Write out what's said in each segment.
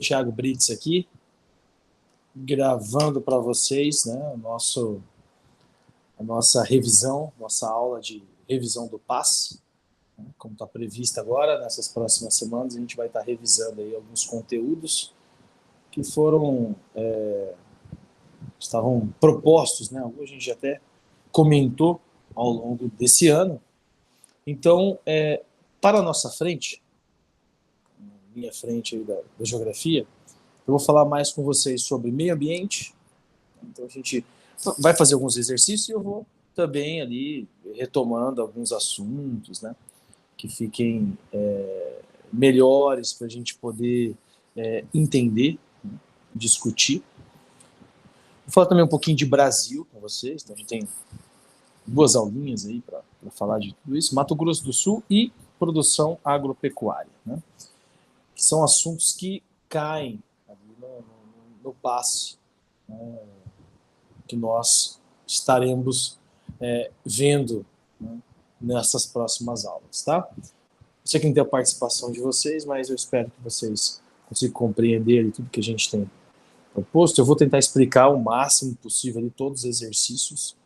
Thiago Brits aqui, gravando para vocês, né, a nossa revisão, nossa aula de revisão do PAS, né, como está prevista agora. Nessas próximas semanas a gente vai estar revisando aí alguns conteúdos que estavam propostos, né, alguns a gente até comentou ao longo desse ano. Então, para a nossa frente, minha frente aí da geografia, eu vou falar mais com vocês sobre meio ambiente. Então a gente vai fazer alguns exercícios e eu vou também ali retomando alguns assuntos, né, que fiquem melhores para a gente poder entender, né, discutir. Vou falar também um pouquinho de Brasil com vocês. Então a gente tem duas aulinhas aí para falar de tudo isso. Mato Grosso do Sul e produção agropecuária, né, que são assuntos que caem ali no passe, né, que nós estaremos vendo, né, nessas próximas aulas, tá? Eu sei que não tem a participação de vocês, mas eu espero que vocês consigam compreender tudo que a gente tem proposto. Eu vou tentar explicar o máximo possível ali todos os exercícios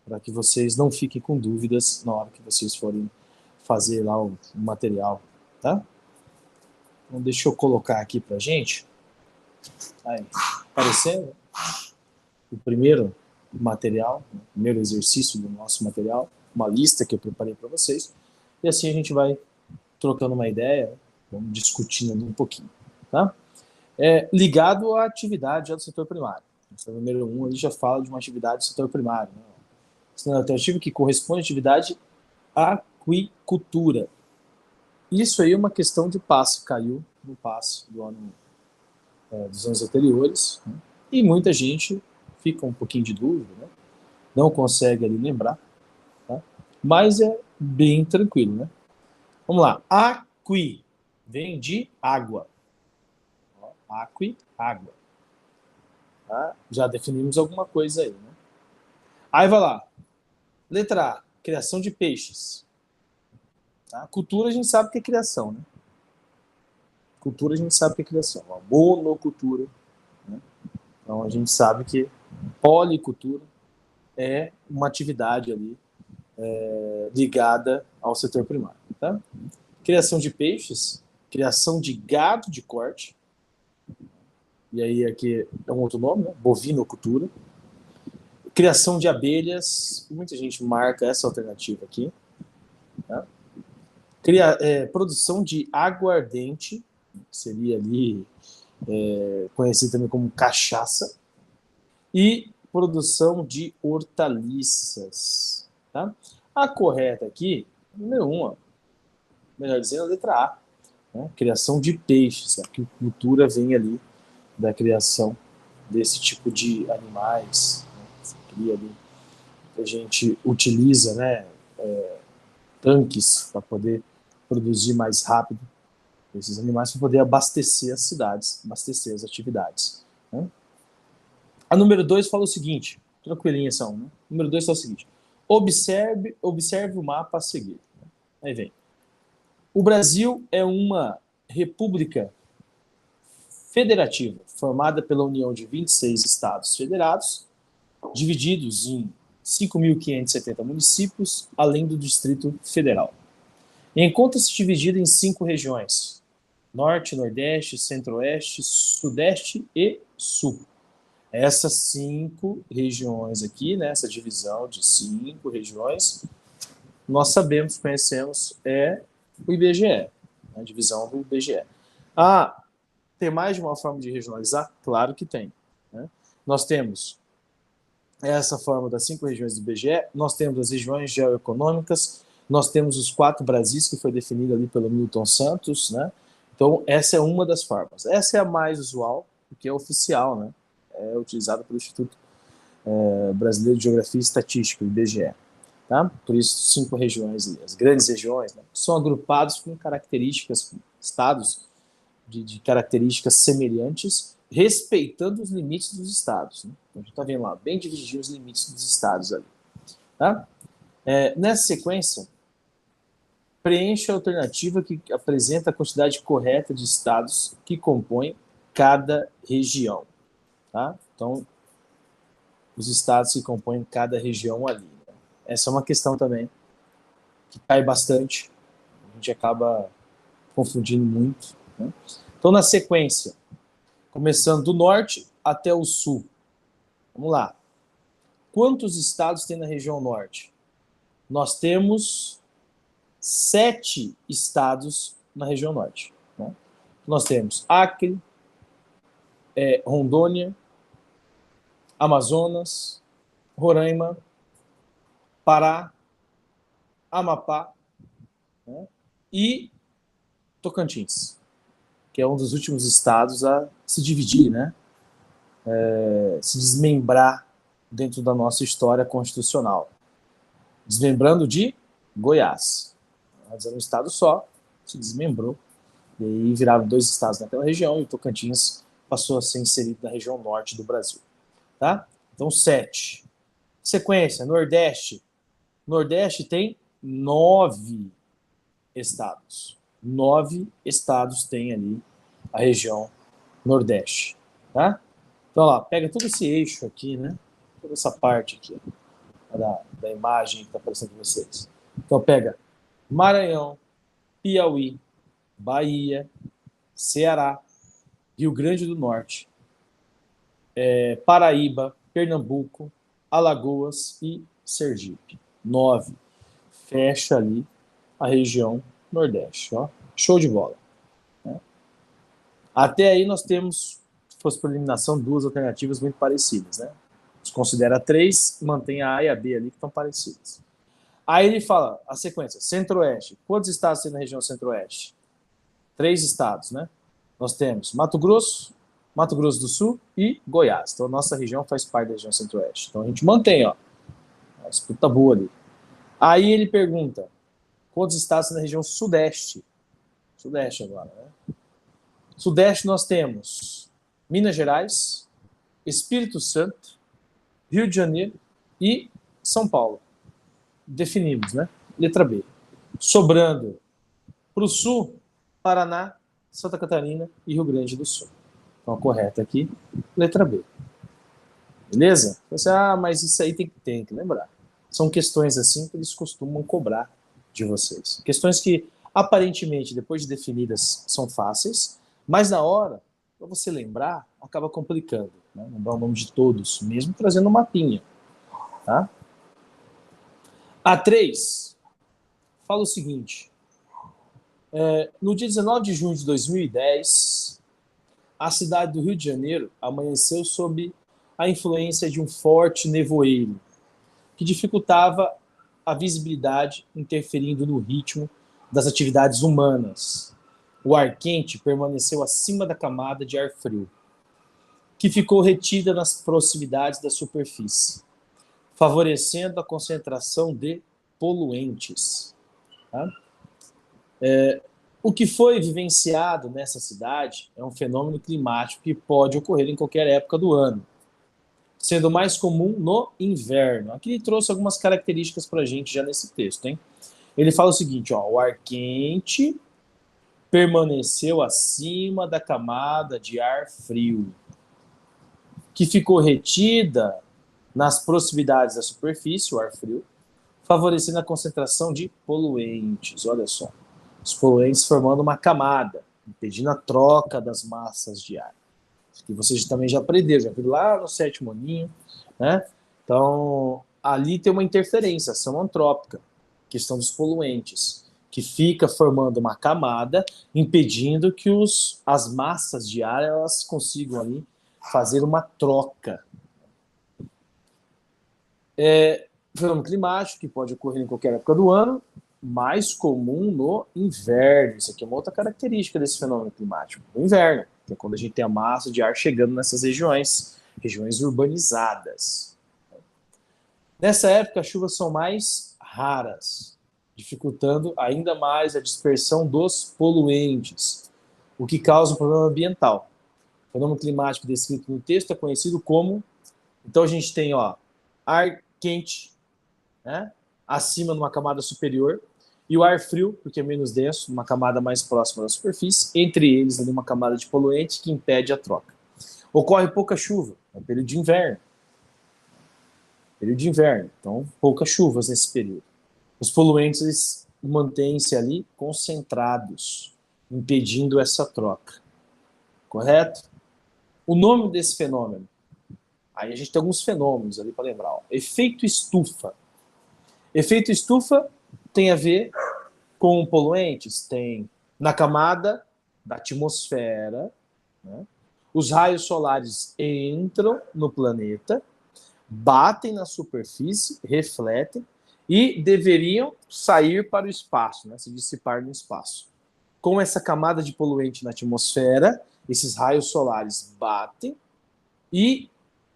para que vocês não fiquem com dúvidas na hora que vocês forem fazer lá o material, tá? Então deixa eu colocar aqui para a gente. Aí, aparecendo o primeiro material, o primeiro exercício do nosso material, uma lista que eu preparei para vocês, e assim a gente vai trocando uma ideia, vamos discutindo um pouquinho, tá? Ligado à atividade do setor primário. O número 1 ele já fala de uma atividade do setor primário, né? Sistema alternativo que corresponde à atividade aquicultura. Isso aí é uma questão de passe, caiu no passe do ano, dos anos anteriores, né? E muita gente fica um pouquinho de dúvida, né? Não consegue ali lembrar, tá? Mas é bem tranquilo, né? Vamos lá. Aqui vem de água. Aqui, água. Tá? Já definimos alguma coisa aí, né? Aí vai lá. Letra A, criação de peixes. Tá? Cultura a gente sabe que é criação, né? Cultura a gente sabe que é criação. A monocultura, né? Então a gente sabe que policultura é uma atividade ali ligada ao setor primário, tá? Criação de peixes, criação de gado de corte, e aí aqui é um outro nome, né? Bovinocultura. Criação de abelhas, muita gente marca essa alternativa aqui, tá? Produção de aguardente, que seria ali conhecido também como cachaça, e produção de hortaliças, tá? A correta aqui, número 1, melhor dizendo, a letra A, né? Criação de peixes. A aquicultura vem ali da criação desse tipo de animais, né? Cria ali, a gente utiliza, né, tanques para poder produzir mais rápido esses animais, para poder abastecer as cidades, abastecer as atividades, né? A número 2 fala o seguinte, tranquilinha essa né? Número 2 fala o seguinte, observe o mapa a seguir. Aí vem. O Brasil é uma república federativa, formada pela união de 26 estados federados, divididos em 5.570 municípios, além do Distrito Federal. Encontra-se dividida em 5 regiões: Norte, Nordeste, Centro-Oeste, Sudeste e Sul. Essas 5 regiões aqui, né, essa divisão de 5 regiões, nós sabemos, conhecemos, é o IBGE, a divisão do IBGE. Tem mais de uma forma de regionalizar? Claro que tem, né? Nós temos essa forma das 5 regiões do IBGE, nós temos as regiões geoeconômicas, nós temos os 4 Brasis, que foi definido ali pelo Milton Santos, né? Então, essa é uma das formas. Essa é a mais usual, porque é oficial, né? É utilizada pelo Instituto Brasileiro de Geografia e Estatística, o IBGE. Tá? Por isso, 5 regiões, as grandes regiões, né, são agrupados com características, com estados de características semelhantes, respeitando os limites dos estados, né? Então, a gente está vendo lá, bem dividir os limites dos estados ali. Tá? Nessa sequência, Preencha a alternativa que apresenta a quantidade correta de estados que compõem cada região. Tá? Então, os estados que compõem cada região ali. Né? Essa é uma questão também que cai bastante. A gente acaba confundindo muito. Né? Então, na sequência, começando do norte até o sul. Vamos lá. Quantos estados tem na região norte? Nós temos 7 estados na região norte. Né? Nós temos Acre, Rondônia, Amazonas, Roraima, Pará, Amapá, né? E Tocantins, que é um dos últimos estados a se dividir, né? Se desmembrar dentro da nossa história constitucional. Desmembrando de Goiás. Antes era um estado só, se desmembrou, e aí viraram 2 estados naquela região, e o Tocantins passou a ser inserido na região norte do Brasil. Tá? Então, 7. Sequência, Nordeste. Nordeste tem 9 estados. 9 estados tem ali a região Nordeste. Tá? Então, lá, pega todo esse eixo aqui, né? Toda essa parte aqui da imagem que está aparecendo para vocês. Então, pega Maranhão, Piauí, Bahia, Ceará, Rio Grande do Norte, Paraíba, Pernambuco, Alagoas e Sergipe. 9. Fecha ali a região Nordeste. Ó. Show de bola. Né? Até aí nós temos, se fosse por eliminação, 2 alternativas muito parecidas. Né? Se considera 3, mantém a A e a B ali que estão parecidas. Aí ele fala, a sequência, Centro-Oeste. Quantos estados tem na região Centro-Oeste? 3 estados, né? Nós temos Mato Grosso do Sul e Goiás. Então, a nossa região faz parte da região Centro-Oeste. Então, a gente mantém, ó, a disputa boa ali. Aí ele pergunta, quantos estados na região Sudeste? Sudeste agora, né? Sudeste nós temos Minas Gerais, Espírito Santo, Rio de Janeiro e São Paulo. Definimos, né? Letra B. Sobrando para o Sul, Paraná, Santa Catarina e Rio Grande do Sul. Então, a correta aqui, letra B. Beleza? Você, mas isso aí tem que lembrar. São questões assim que eles costumam cobrar de vocês. Questões que, aparentemente, depois de definidas, são fáceis, mas na hora, para você lembrar, acaba complicando. Né? Lembrar o nome de todos, mesmo trazendo um mapinha. Tá? A3 fala o seguinte. No dia 19 de junho de 2010, a cidade do Rio de Janeiro amanheceu sob a influência de um forte nevoeiro, que dificultava a visibilidade, interferindo no ritmo das atividades humanas. O ar quente permaneceu acima da camada de ar frio, que ficou retida nas proximidades da superfície, favorecendo a concentração de poluentes. Tá? O que foi vivenciado nessa cidade é um fenômeno climático que pode ocorrer em qualquer época do ano, sendo mais comum no inverno. Aqui ele trouxe algumas características para a gente já nesse texto. Hein? Ele fala o seguinte, ó, o ar quente permaneceu acima da camada de ar frio, que ficou retida nas proximidades da superfície, o ar frio, favorecendo a concentração de poluentes. Olha só. Os poluentes formando uma camada, impedindo a troca das massas de ar. Que vocês também já aprenderam, já viram lá no 7º aninho, né? Então, ali tem uma interferência, ação antrópica, questão dos poluentes, que fica formando uma camada, impedindo que as massas de ar elas consigam ali fazer uma troca. Fenômeno climático que pode ocorrer em qualquer época do ano, mais comum no inverno. Isso aqui é uma outra característica desse fenômeno climático, no inverno, que é quando a gente tem a massa de ar chegando nessas regiões urbanizadas. Nessa época, as chuvas são mais raras, dificultando ainda mais a dispersão dos poluentes, o que causa um problema ambiental. O fenômeno climático descrito no texto é conhecido como... Então, a gente tem ar quente, né, acima numa camada superior, E o ar frio, porque é menos denso, uma camada mais próxima da superfície, entre eles ali uma camada de poluente que impede a troca. Ocorre pouca chuva, é período de inverno. Período de inverno, então poucas chuvas nesse período. Os poluentes mantêm-se ali concentrados, impedindo essa troca. Correto? O nome desse fenômeno, aí a gente tem alguns fenômenos ali para lembrar. Ó. Efeito estufa. Efeito estufa tem a ver com poluentes? Tem na camada da atmosfera, né? Os raios solares entram no planeta, batem na superfície, refletem e deveriam sair para o espaço, né? Se dissipar no espaço. Com essa camada de poluente na atmosfera, esses raios solares batem e,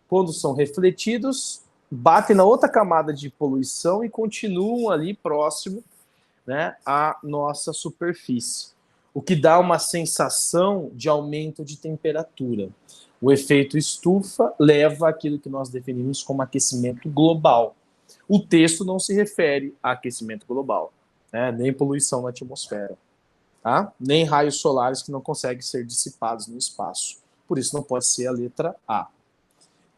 quando são refletidos, batem na outra camada de poluição e continuam ali próximo, né, à nossa superfície, o que dá uma sensação de aumento de temperatura. O efeito estufa leva àquilo que nós definimos como aquecimento global. O texto não se refere a aquecimento global, né, nem poluição na atmosfera, tá? Nem raios solares que não conseguem ser dissipados no espaço. Por isso não pode ser a letra A.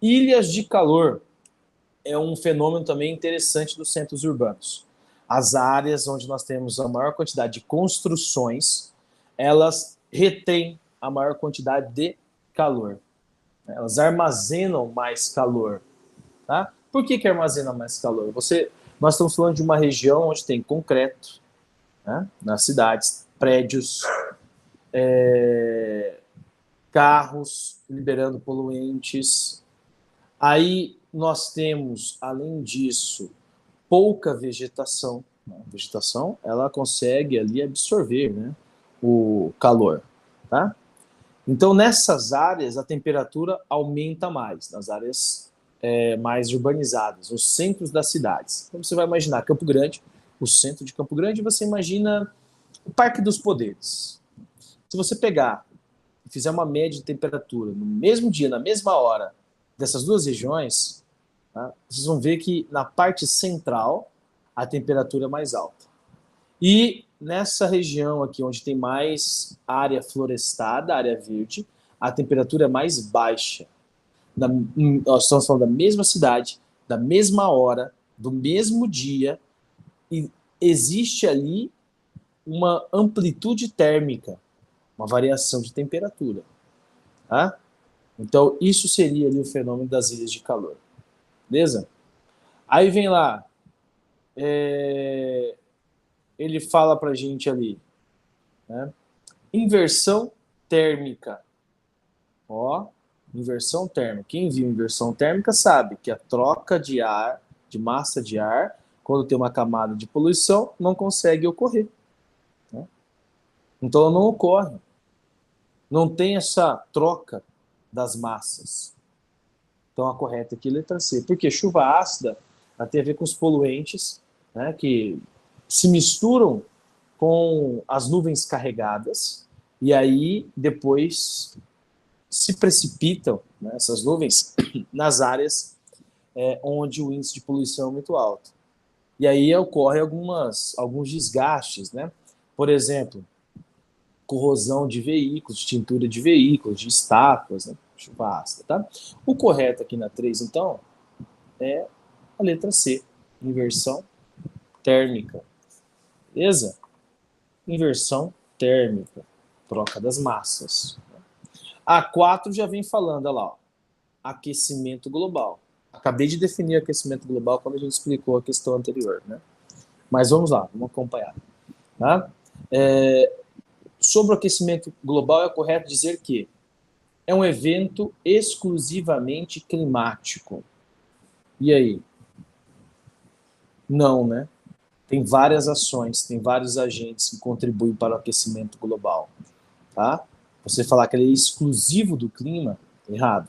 Ilhas de calor é um fenômeno também interessante dos centros urbanos. As áreas onde nós temos a maior quantidade de construções, elas retêm a maior quantidade de calor. Elas armazenam mais calor. Tá? Por que armazena mais calor? Nós estamos falando de uma região onde tem concreto, né? Nas cidades, prédios, carros liberando poluentes. Aí nós temos, além disso, pouca vegetação. A vegetação, ela consegue ali absorver, né, o calor, tá? Então, nessas áreas, a temperatura aumenta mais, nas áreas mais urbanizadas, os centros das cidades. Então, você vai imaginar Campo Grande, o centro de Campo Grande, você imagina o Parque dos Poderes. Se você pegar e fizer uma média de temperatura no mesmo dia, na mesma hora, dessas duas regiões, tá, vocês vão ver que na parte central a temperatura é mais alta. E nessa região aqui, onde tem mais área florestada, área verde, a temperatura é mais baixa. Nós estamos falando da mesma cidade, da mesma hora, do mesmo dia, e existe ali uma amplitude térmica, uma variação de temperatura. Tá? Então, isso seria ali o fenômeno das ilhas de calor. Beleza? Aí vem lá, ele fala pra gente ali, né? Inversão térmica. Ó, inversão térmica. Quem viu inversão térmica sabe que a troca de ar, de massa de ar, quando tem uma camada de poluição, não consegue ocorrer. Né? Então ela não ocorre. Não tem essa troca das massas. Então a correta aqui é a letra C. Porque chuva ácida tem a ver com os poluentes, né, que se misturam com as nuvens carregadas e aí depois se precipitam, né, essas nuvens nas áreas onde o índice de poluição é muito alto. E aí ocorre alguns desgastes, né? Por exemplo, corrosão de veículos, de tintura de veículos, de estátuas, né? Chuva ácida, tá? O correto aqui na 3, então, é a letra C, inversão térmica. Beleza? Inversão térmica, troca das massas. A 4 já vem falando, olha lá, ó, aquecimento global. Acabei de definir aquecimento global quando a gente explicou a questão anterior, né? Mas vamos lá, vamos acompanhar. Tá? Sobre o aquecimento global, é correto dizer que é um evento exclusivamente climático. E aí? Não, né? Tem várias ações, tem vários agentes que contribuem para o aquecimento global. Tá? Você falar que ele é exclusivo do clima, errado.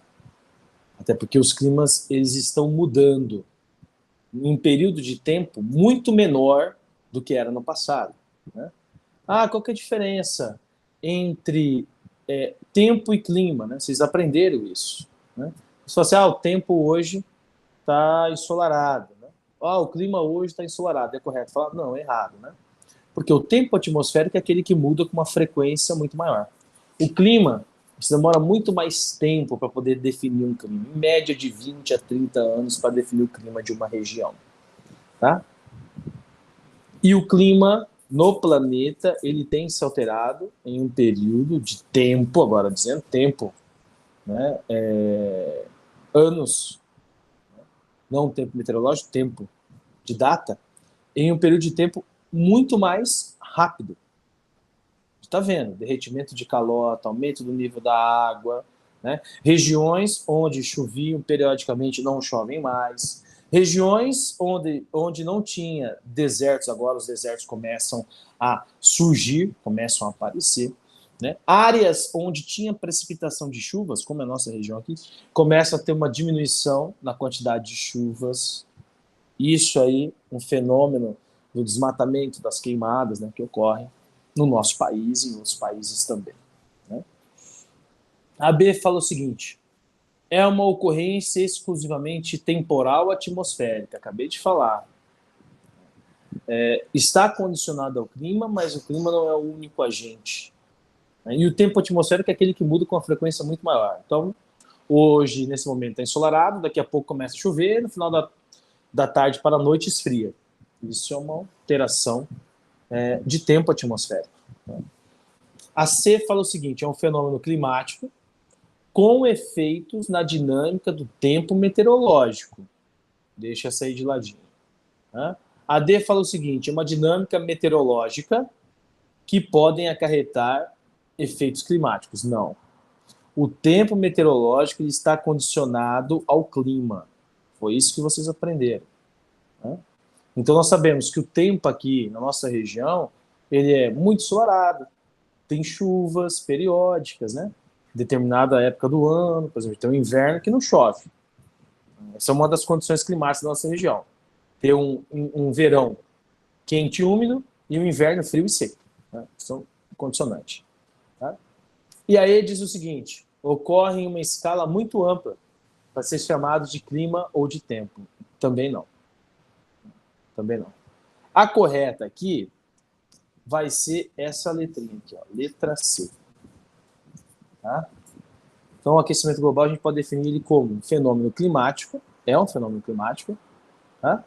Até porque os climas eles estão mudando em um período de tempo muito menor do que era no passado. Né? Qual que é a diferença entre tempo e clima? Né? Vocês aprenderam isso. Né? Você fala assim, o tempo hoje está ensolarado. Né? O clima hoje está ensolarado. É correto? Fala, não, é errado. Né? Porque o tempo atmosférico é aquele que muda com uma frequência muito maior. O clima, você demora muito mais tempo para poder definir um clima, em média de 20 a 30 anos para definir o clima de uma região. Tá? E o clima no planeta, ele tem se alterado em um período de tempo, agora dizendo tempo, né? Anos, não tempo meteorológico, tempo de data, em um período de tempo muito mais rápido. Está vendo? Derretimento de calota, aumento do nível da água, né? Regiões onde choviam periodicamente não chovem mais. Regiões onde não tinha desertos, agora os desertos começam a surgir, começam a aparecer. Né? Áreas onde tinha precipitação de chuvas, como é a nossa região aqui, começa a ter uma diminuição na quantidade de chuvas. Isso aí, um fenômeno do desmatamento, das queimadas, né, que ocorrem no nosso país e em outros países também. Né? A B fala o seguinte: é uma ocorrência exclusivamente temporal atmosférica, acabei de falar. Está condicionado ao clima, mas o clima não é o único agente. Né? E o tempo atmosférico é aquele que muda com uma frequência muito maior. Então, hoje, nesse momento, está ensolarado, daqui a pouco começa a chover, no final da tarde para a noite esfria. Isso é uma alteração de tempo atmosférico. A C fala o seguinte: é um fenômeno climático com efeitos na dinâmica do tempo meteorológico. Deixa essa aí de ladinho. Né? A D fala o seguinte: é uma dinâmica meteorológica que podem acarretar efeitos climáticos. Não. O tempo meteorológico está condicionado ao clima. Foi isso que vocês aprenderam. Né? Então nós sabemos que o tempo aqui na nossa região ele é muito ensolarado, tem chuvas periódicas, né? Determinada época do ano, por exemplo, tem um inverno que não chove. Essa é uma das condições climáticas da nossa região. Ter um verão quente e úmido e um inverno frio e seco. Né? São condicionantes. Tá? E aí diz o seguinte: ocorre em uma escala muito ampla para ser chamado de clima ou de tempo. Também não. Também não. A correta aqui vai ser essa letrinha aqui, ó, letra C. Tá? Então, o aquecimento global a gente pode definir ele como um fenômeno climático, é um fenômeno climático, tá?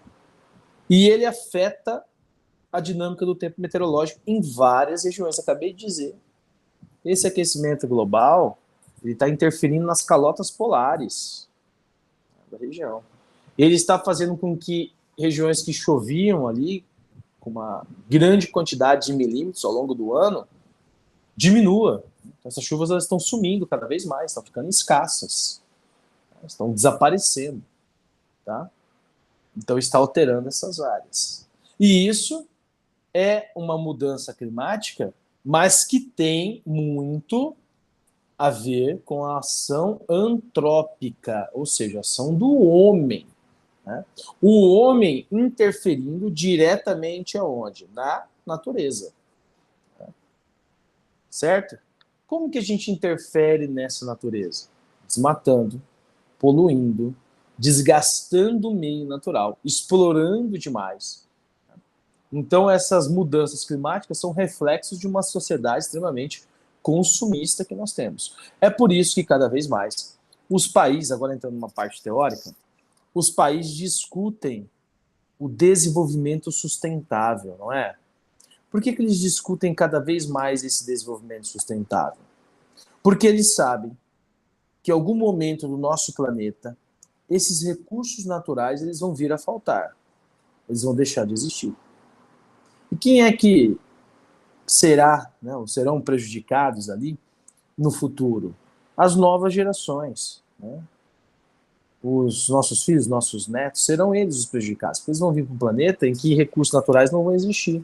E ele afeta a dinâmica do tempo meteorológico em várias regiões. Acabei de dizer. Esse aquecimento global ele está interferindo nas calotas polares da região. Ele está fazendo com que regiões que choviam ali com uma grande quantidade de milímetros ao longo do ano diminua. Então, essas chuvas elas estão sumindo cada vez mais, estão ficando escassas, estão desaparecendo. Tá? Então está alterando essas áreas. E isso é uma mudança climática, mas que tem muito a ver com a ação antrópica, ou seja, a ação do homem. Né? O homem interferindo diretamente aonde? Na natureza. Certo? Como que a gente interfere nessa natureza? Desmatando, poluindo, desgastando o meio natural, explorando demais. Então, essas mudanças climáticas são reflexos de uma sociedade extremamente consumista que nós temos. É por isso que, cada vez mais, os países, agora entrando numa parte teórica, os países discutem o desenvolvimento sustentável, não é? Por que eles discutem cada vez mais esse desenvolvimento sustentável? Porque eles sabem que em algum momento do nosso planeta, esses recursos naturais eles vão vir a faltar. Eles vão deixar de existir. E quem é que será, né, ou serão prejudicados ali no futuro? As novas gerações. Né? Os nossos filhos, nossos netos, serão eles os prejudicados. Porque eles vão vir para um planeta em que recursos naturais não vão existir.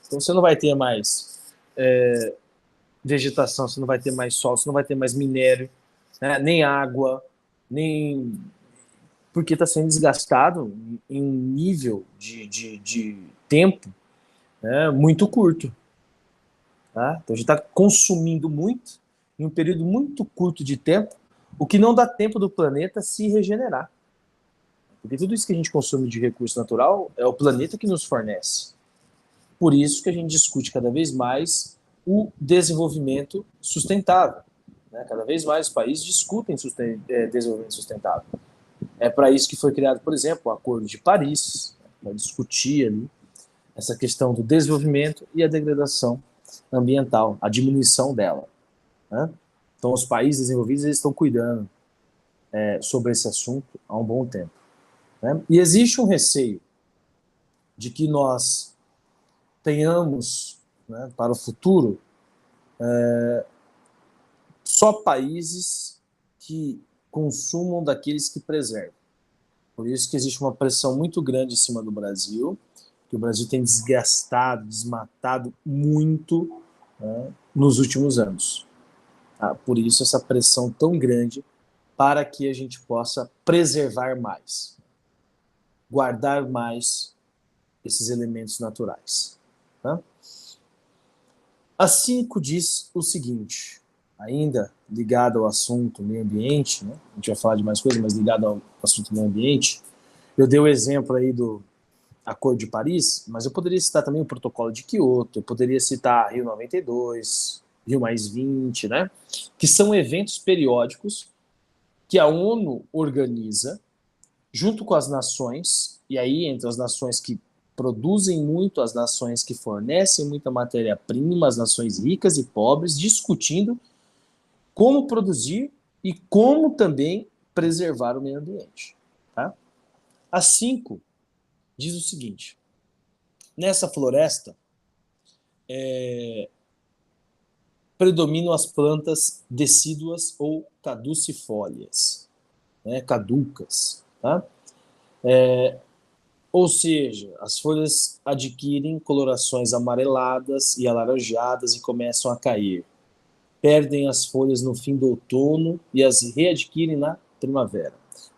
Então você não vai ter mais vegetação, você não vai ter mais sol, você não vai ter mais minério, né? Nem água, nem... porque está sendo desgastado em um nível de tempo, né, muito curto. Tá? Então a gente está consumindo muito, em um período muito curto de tempo, o que não dá tempo do planeta se regenerar. Porque tudo isso que a gente consome de recurso natural é o planeta que nos fornece. Por isso que a gente discute cada vez mais o desenvolvimento sustentável, né? Cada vez mais os países discutem desenvolvimento sustentável. É para isso que foi criado, por exemplo, o Acordo de Paris, para discutir ali essa questão do desenvolvimento e a degradação ambiental, a diminuição dela, né? Então, os países desenvolvidos eles estão cuidando sobre esse assunto há um bom tempo, né? E existe um receio de que nós tenhamos, né, para o futuro, só países que consumam daqueles que preservam. Por isso que existe uma pressão muito grande em cima do Brasil, que o Brasil tem desgastado, desmatado muito, né, nos últimos anos. Tá? Por isso essa pressão tão grande para que a gente possa preservar mais, guardar mais esses elementos naturais. Tá? A 5 diz o seguinte, ainda ligado ao assunto meio ambiente, né? A gente vai falar de mais coisas, mas ligado ao assunto meio ambiente, eu dei o exemplo aí do Acordo de Paris, mas eu poderia citar também o Protocolo de Quioto, eu poderia citar Rio 92, Rio Mais 20, né? Que são eventos periódicos que a ONU organiza junto com as nações, e aí entre as nações que produzem muito, as nações que fornecem muita matéria-prima, as nações ricas e pobres, discutindo como produzir e como também preservar o meio ambiente. Tá? A 5 diz o seguinte, nessa floresta predominam as plantas decíduas ou caducifólias, né, caducas, tá? Ou seja, as folhas adquirem colorações amareladas e alaranjadas e começam a cair. Perdem as folhas no fim do outono e as readquirem na primavera.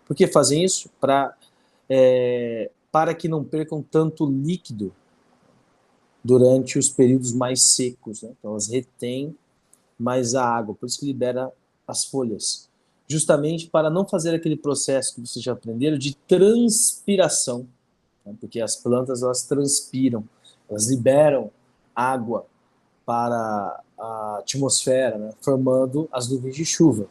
Por que fazem isso? Para que não percam tanto líquido durante os períodos mais secos, né? Então elas retêm mais a água, por isso que libera as folhas. Justamente para não fazer aquele processo que vocês já aprenderam de transpiração, né? Porque as plantas elas transpiram, elas liberam água para a atmosfera, né? Formando as nuvens de chuva.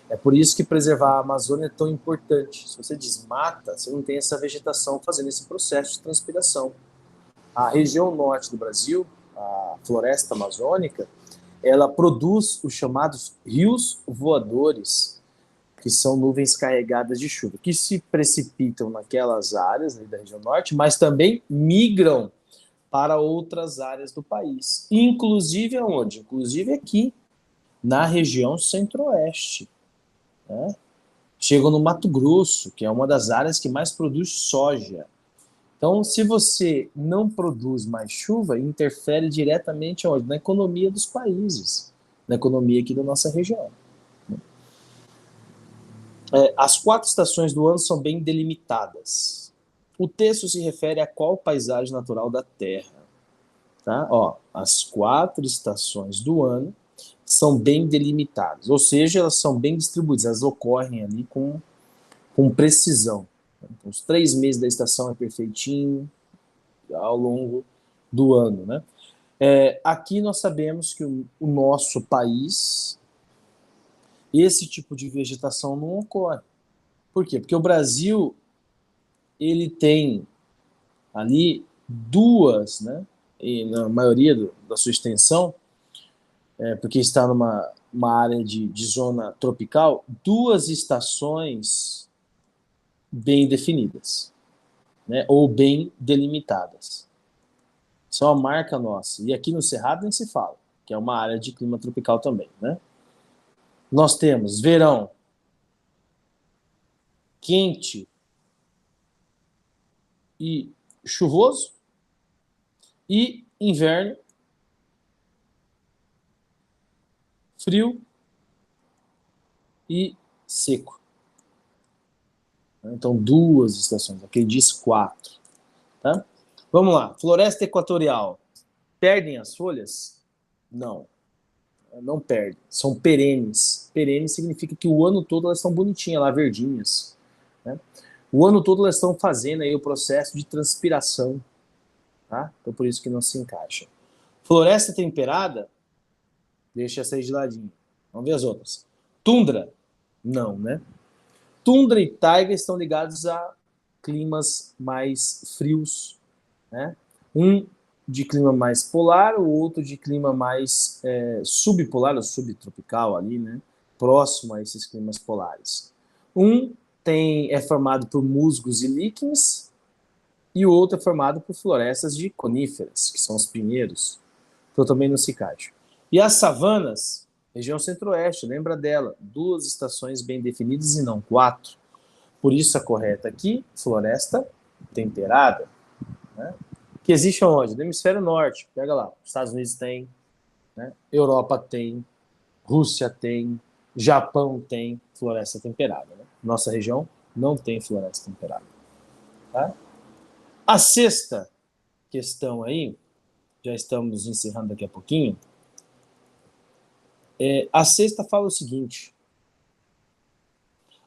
É por isso que preservar a Amazônia é tão importante. Se você desmata, você não tem essa vegetação fazendo esse processo de transpiração. A região norte do Brasil, a floresta amazônica, ela produz os chamados rios voadores, que são nuvens carregadas de chuva, que se precipitam naquelas áreas da região norte, mas também migram para outras áreas do país. Inclusive aonde? Inclusive aqui, na região centro-oeste. Né? Chegam no Mato Grosso, que é uma das áreas que mais produz soja. Então, se você não produz mais chuva, interfere diretamente aonde? Na economia dos países, na economia aqui da nossa região. As 4 estações do ano são bem delimitadas. O texto se refere a qual paisagem natural da Terra? Tá? Ó, as 4 estações do ano são bem delimitadas, ou seja, elas são bem distribuídas, elas ocorrem ali com precisão. Então, os 3 meses da estação é perfeitinho ao longo do ano, né? Aqui nós sabemos que o nosso país, esse tipo de vegetação não ocorre. Por quê? Porque o Brasil ele tem ali 2, né? E na maioria da sua extensão, porque está numa área de zona tropical, 2 estações bem definidas, né? Ou bem delimitadas. Isso é uma marca nossa. E aqui no Cerrado nem se fala, que é uma área de clima tropical também, né? Nós temos verão quente e chuvoso e inverno frio e seco. Então, 2 estações. Aqui diz 4. Tá? Vamos lá. Floresta equatorial. Perdem as folhas? Não. Não perdem. São perenes. Perenes significa que o ano todo elas estão bonitinhas lá, verdinhas. Né? O ano todo elas estão fazendo aí o processo de transpiração. tá? Então por isso que não se encaixa. Floresta temperada, deixa essa aí de ladinho. Vamos ver as outras. Tundra, não, né? Tundra e taiga estão ligados a climas mais frios, né? Um de clima mais polar, o outro de clima mais subpolar ou subtropical ali, né? Próximo a esses climas polares. Um é formado por musgos e líquens, e o outro é formado por florestas de coníferas, que são os pinheiros. Então também não se encaixa. E as savanas, região centro-oeste, lembra dela, 2 estações bem definidas e não 4. Por isso a correta aqui, floresta temperada, né? Que existe onde? No hemisfério norte, pega lá, Estados Unidos tem, né? Europa tem, Rússia tem, Japão tem floresta temperada, né? Nossa região não tem floresta temperada. Tá? A sexta questão aí, já estamos encerrando daqui a pouquinho, a sexta fala o seguinte: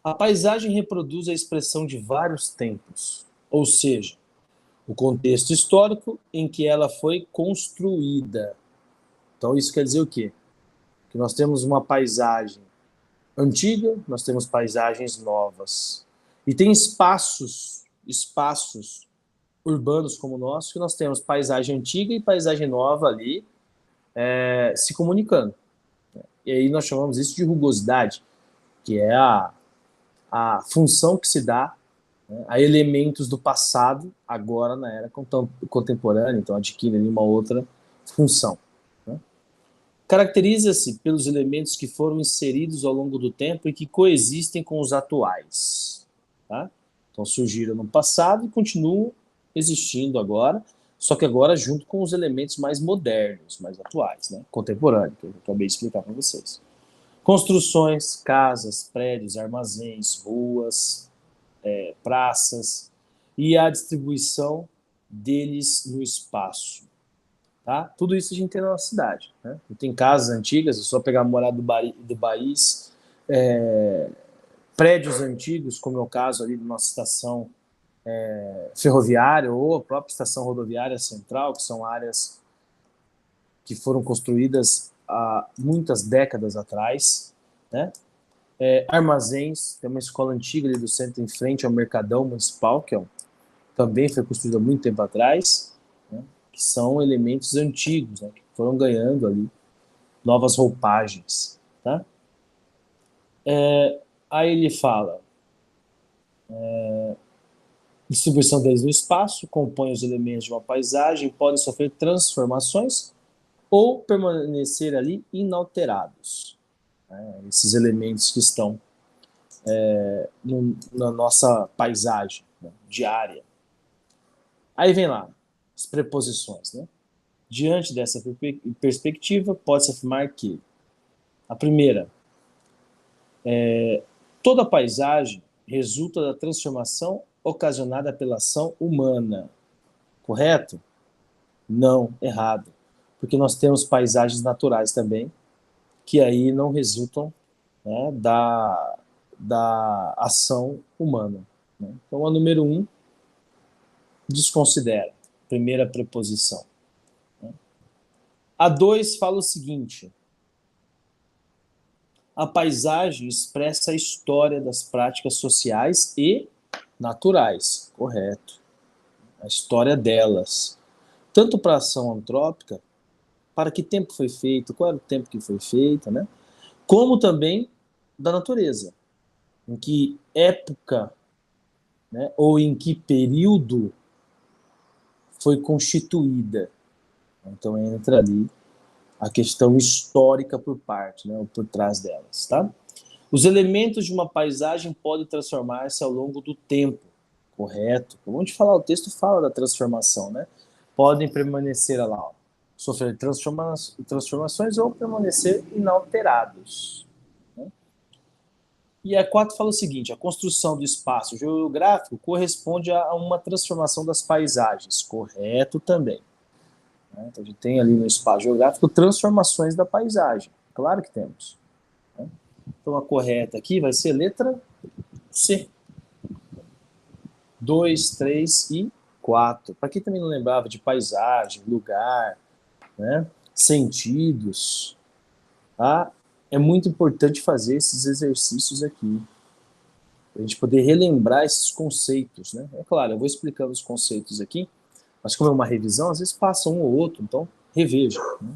a paisagem reproduz a expressão de vários tempos, ou seja, o contexto histórico em que ela foi construída. Então isso quer dizer o quê? Que nós temos uma paisagem antiga, nós temos paisagens novas. E tem espaços urbanos como o nosso, que nós temos paisagem antiga e paisagem nova ali se comunicando. E aí nós chamamos isso de rugosidade, que é a função que se dá, né, a elementos do passado, agora na era contemporânea, então adquire ali uma outra função. Né? Caracteriza-se pelos elementos que foram inseridos ao longo do tempo e que coexistem com os atuais. Tá? Então surgiram no passado e continuam existindo agora, só que agora junto com os elementos mais modernos, mais atuais, né? Contemporâneos, que eu acabei de explicar para vocês. Construções, casas, prédios, armazéns, ruas, praças e a distribuição deles no espaço. Tá? Tudo isso a gente tem na nossa cidade. Né? Tem casas antigas, é só pegar a morada do Baís, prédios antigos, como é o caso ali da nossa estação ferroviária ou a própria estação rodoviária central, que são áreas que foram construídas há muitas décadas atrás, né? Armazéns, tem uma escola antiga ali do centro em frente ao Mercadão Municipal, que também foi construída há muito tempo atrás, né? Que são elementos antigos, né? Que foram ganhando ali novas roupagens. Tá? Aí ele fala, distribuição deles no espaço, compõe os elementos de uma paisagem, podem sofrer transformações ou permanecer ali inalterados. Esses elementos que estão na nossa paisagem, né, diária. Aí vem lá, as preposições. Né? Diante dessa perspectiva, pode-se afirmar que a primeira, toda paisagem resulta da transformação ocasionada pela ação humana. Correto? Não, errado. Porque nós temos paisagens naturais também, que aí não resultam, né, da ação humana. Né? Então, a número 1 desconsidera, primeira preposição. Né? A 2 fala o seguinte: a paisagem expressa a história das práticas sociais e naturais. Correto. A história delas. Tanto para a ação antrópica, para que tempo foi feito, qual era o tempo que foi feito, né? Como também da natureza. Em que época, né, ou em que período foi constituída. Então entra ali a questão histórica por parte, né, ou por trás delas. Tá? Os elementos de uma paisagem podem transformar-se ao longo do tempo. Correto. Como a gente falar, o texto fala da transformação, né? Podem permanecer lá, ó, sofrer transformações ou permanecer inalterados. Né? E a 4 fala o seguinte: a construção do espaço geográfico corresponde a uma transformação das paisagens. Correto também. Né? Então a gente tem ali no espaço geográfico transformações da paisagem. Claro que temos. Né? Então a correta aqui vai ser letra C. 2, 3 e 4. Para quem também não lembrava de paisagem, lugar, né? Sentidos, tá? É muito importante fazer esses exercícios aqui, para a gente poder relembrar esses conceitos, né? É claro, eu vou explicando os conceitos aqui, mas como é uma revisão, às vezes passa um ou outro, então reveja, né?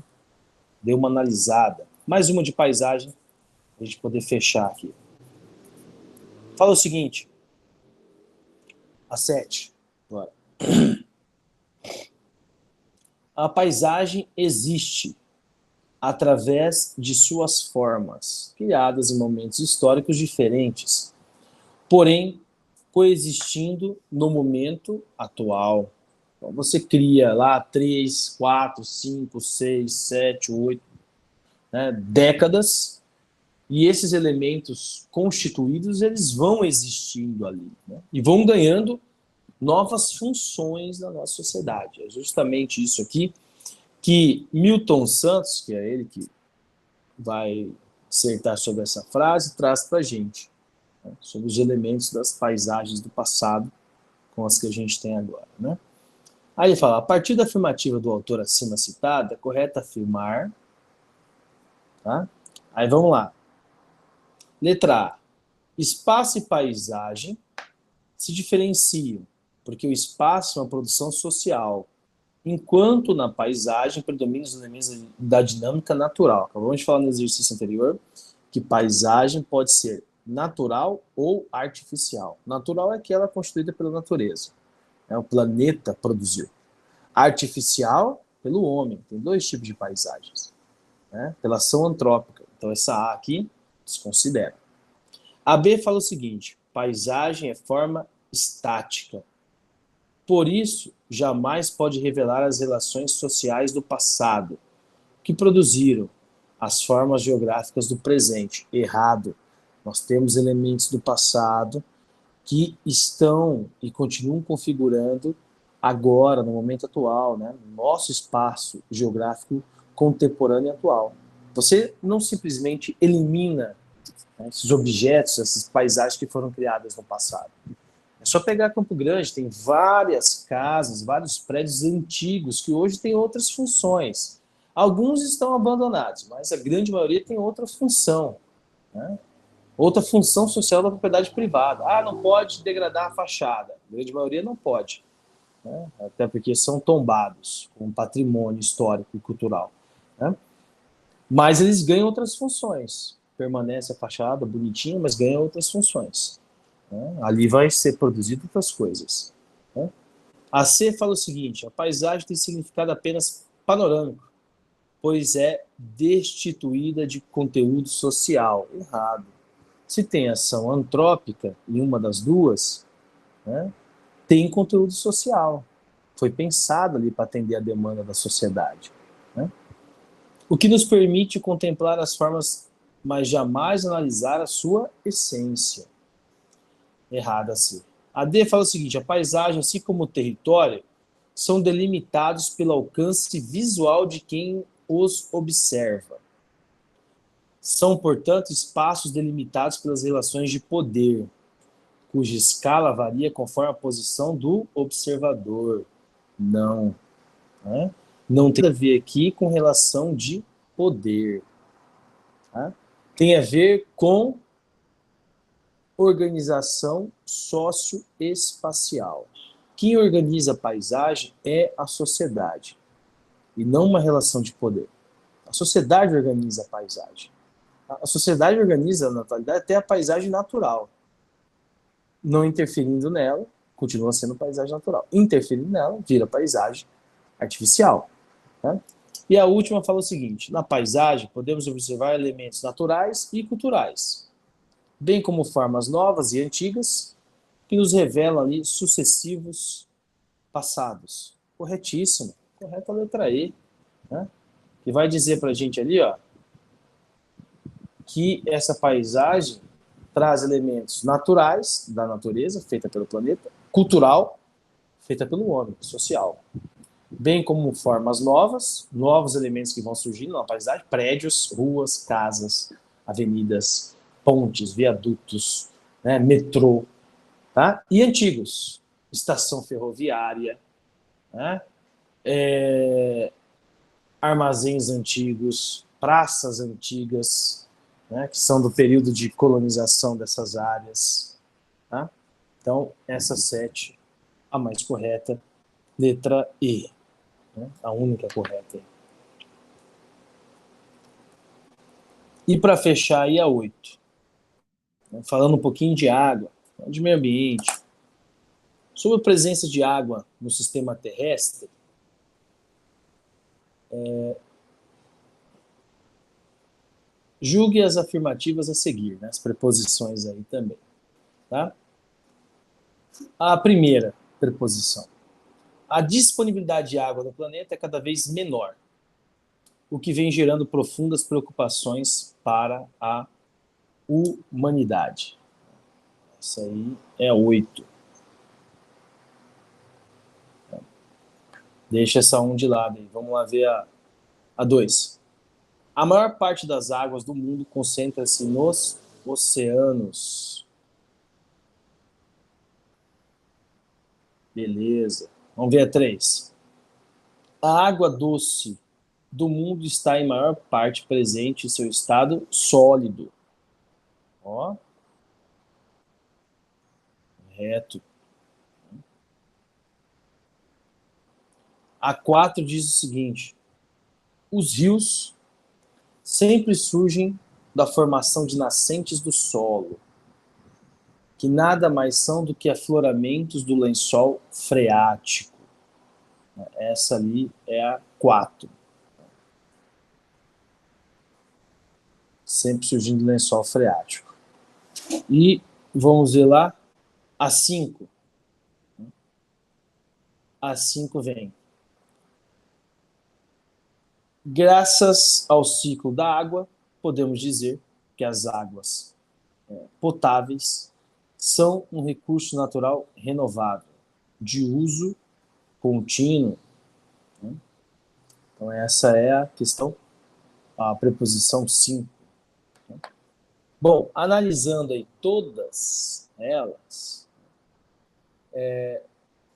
Dê uma analisada. Mais uma de paisagem, para a gente poder fechar aqui. Fala o seguinte, a 7, agora. A paisagem existe através de suas formas, criadas em momentos históricos diferentes, porém coexistindo no momento atual. Então, você cria lá 3, 4, 5, 6, 7, 8, né, décadas, e esses elementos constituídos, eles vão existindo ali, né, e vão ganhando novas funções na nossa sociedade. É justamente isso aqui que Milton Santos, que é ele que vai dissertar sobre essa frase, traz para a gente, né, sobre os elementos das paisagens do passado com as que a gente tem agora, né? Aí ele fala, a partir da afirmativa do autor acima citada, é correto afirmar, tá? Aí vamos lá. Letra A. Espaço e paisagem se diferenciam, porque o espaço é uma produção social, enquanto na paisagem predominam os elementos da dinâmica natural. Acabamos de falar no exercício anterior que paisagem pode ser natural ou artificial. Natural é aquela constituída pela natureza, né? O planeta produziu. Artificial, pelo homem. Tem dois tipos de paisagens, né? Pela ação antrópica. Então essa A aqui desconsidera. A B fala o seguinte, paisagem é forma estática. Por isso, jamais pode revelar as relações sociais do passado, que produziram as formas geográficas do presente. Errado. Nós temos elementos do passado que estão e continuam configurando agora, no momento atual, né, nosso espaço geográfico contemporâneo e atual. Você não simplesmente elimina, né, esses objetos, essas paisagens que foram criadas no passado. É só pegar Campo Grande, tem várias casas, vários prédios antigos que hoje têm outras funções. Alguns estão abandonados, mas a grande maioria tem outra função, né? Outra função social da propriedade privada. Ah, não pode degradar a fachada. A grande maioria não pode, né? Até porque são tombados com patrimônio histórico e cultural, né? Mas eles ganham outras funções. Permanece a fachada bonitinha, mas ganha outras funções, né? Ali vai ser produzido outras coisas, né? A C fala o seguinte, a paisagem tem significado apenas panorâmico, pois é destituída de conteúdo social. Errado. Se tem ação antrópica em uma das duas, né, tem conteúdo social. Foi pensado ali para atender a demanda da sociedade, né? O que nos permite contemplar as formas, mas jamais analisar a sua essência. Errada assim. A D fala o seguinte, a paisagem, assim como o território, são delimitados pelo alcance visual de quem os observa. São, portanto, espaços delimitados pelas relações de poder, cuja escala varia conforme a posição do observador. Não, né? Não tem a ver aqui com relação de poder, tá? Tem a ver com organização socioespacial. Quem organiza a paisagem é a sociedade, e não uma relação de poder. A sociedade organiza a paisagem. A sociedade organiza, na atualidade, até a paisagem natural. Não interferindo nela, continua sendo paisagem natural. Interferindo nela, vira paisagem artificial, né? E a última fala o seguinte, na paisagem podemos observar elementos naturais e culturais, bem como formas novas e antigas, que nos revelam ali sucessivos passados. Corretíssimo. Correta a letra E, né? Que vai dizer para a gente ali, ó, que essa paisagem traz elementos naturais da natureza, feita pelo planeta, cultural, feita pelo homem, social, bem como formas novas, novos elementos que vão surgindo na paisagem, prédios, ruas, casas, avenidas, pontes, viadutos, né, metrô, tá? E antigos, estação ferroviária, né? Armazéns antigos, praças antigas, né? Que são do período de colonização dessas áreas. Tá? Então, essa 7, a mais correta, letra E, né? A única correta. E para fechar aí a 8, né? Falando um pouquinho de água, de meio ambiente, sobre a presença de água no sistema terrestre, julgue as afirmativas a seguir, né? As preposições aí também. Tá? A primeira preposição. A disponibilidade de água no planeta é cada vez menor, o que vem gerando profundas preocupações para a humanidade. Essa aí é 8. Deixa essa 1 de lado aí. Vamos lá ver a 2. A maior parte das águas do mundo concentra-se nos oceanos. Beleza. Vamos ver a 3. A água doce do mundo está em maior parte presente em seu estado sólido. Ó. Reto. A 4 diz o seguinte: os rios sempre surgem da formação de nascentes do solo, que nada mais são do que afloramentos do lençol freático. Essa ali é a 4. Sempre surgindo do lençol freático. E vamos ver lá a 5. A 5 vem. Graças ao ciclo da água, podemos dizer que as águas potáveis são um recurso natural renovável, de uso contínuo. Né? Então, essa é a questão, a preposição 5. Né? Bom, analisando aí todas elas,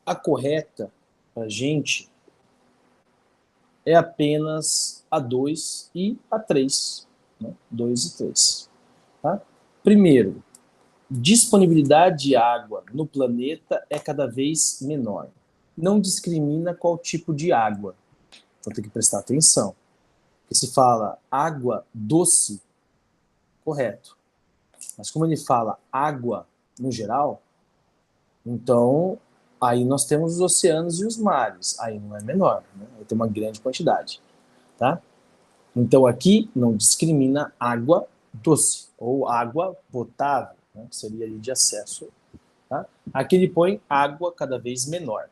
a correta para a gente é apenas a 2 e a 3. Né? 2 e 3. Tá? Primeiro, disponibilidade de água no planeta é cada vez menor. Não discrimina qual tipo de água. Então tem que prestar atenção. Porque se fala água doce, correto. Mas como ele fala água no geral, então aí nós temos os oceanos e os mares. Aí não é menor, né? Aí tem uma grande quantidade. Tá? Então aqui não discrimina água doce ou água potável, né? Que seria ali de acesso. Tá? Aqui ele põe água cada vez menor.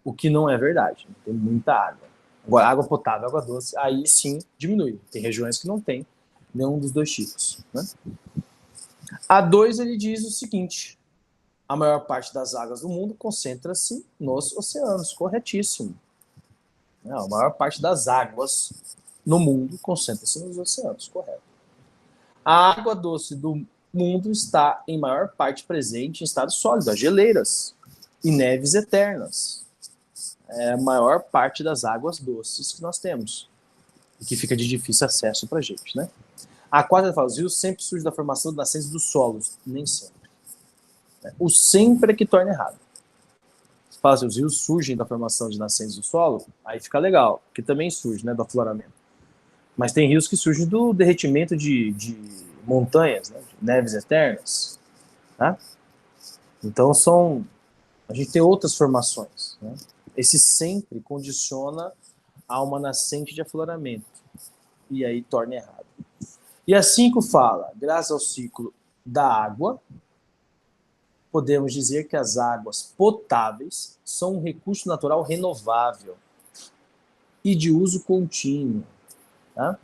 O que não é verdade. Tem muita água. Agora, água potável, água doce, aí sim diminui. Tem regiões que não tem nenhum dos dois tipos. Né? A 2 ele diz o seguinte: a maior parte das águas do mundo concentra-se nos oceanos. Corretíssimo. A maior parte das águas no mundo concentra-se nos oceanos. Correto. A água doce do mundo está em maior parte presente em estado sólido, as geleiras e neves eternas. É a maior parte das águas doces que nós temos e que fica de difícil acesso para a gente, né? A 4 fala: os rios sempre surgem da formação de nascentes dos solos. Nem sempre. O sempre é que torna errado. Se fala assim, os rios surgem da formação de nascentes do solo, aí fica legal, porque também surge, né, do afloramento. Mas tem rios que surgem do derretimento de montanhas, né, de neves eternas. Tá? Então a gente tem outras formações. Né? Esse sempre condiciona a uma nascente de afloramento. E aí torna errado. E a 5 fala: graças ao ciclo da água, podemos dizer que as águas potáveis são um recurso natural renovável e de uso contínuo. Tá?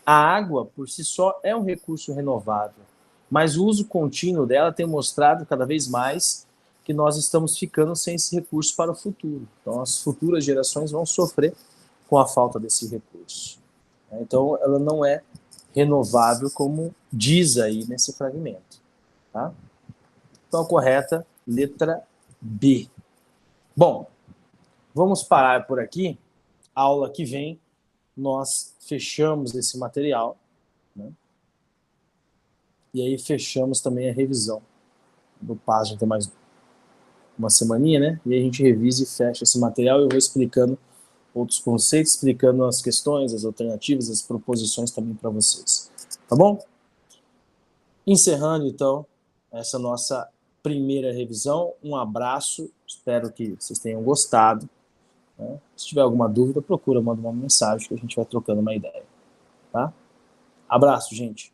A água, por si só, é um recurso renovável, mas o uso contínuo dela tem mostrado cada vez mais que nós estamos ficando sem esse recurso para o futuro. Então, as futuras gerações vão sofrer com a falta desse recurso. Então, ela não é renovável como diz aí nesse fragmento. Tá? Então, a correta, letra B. Bom, vamos parar por aqui. A aula que vem, nós fechamos esse material, né? E aí fechamos também a revisão do página, tem mais uma semaninha, né? E aí a gente revisa e fecha esse material e eu vou explicando outros conceitos, explicando as questões, as alternativas, as proposições também para vocês. Tá bom? Encerrando, então, essa nossa primeira revisão. Um abraço, espero que vocês tenham gostado, né? Se tiver alguma dúvida, procura, manda uma mensagem que a gente vai trocando uma ideia. Tá? Abraço, gente!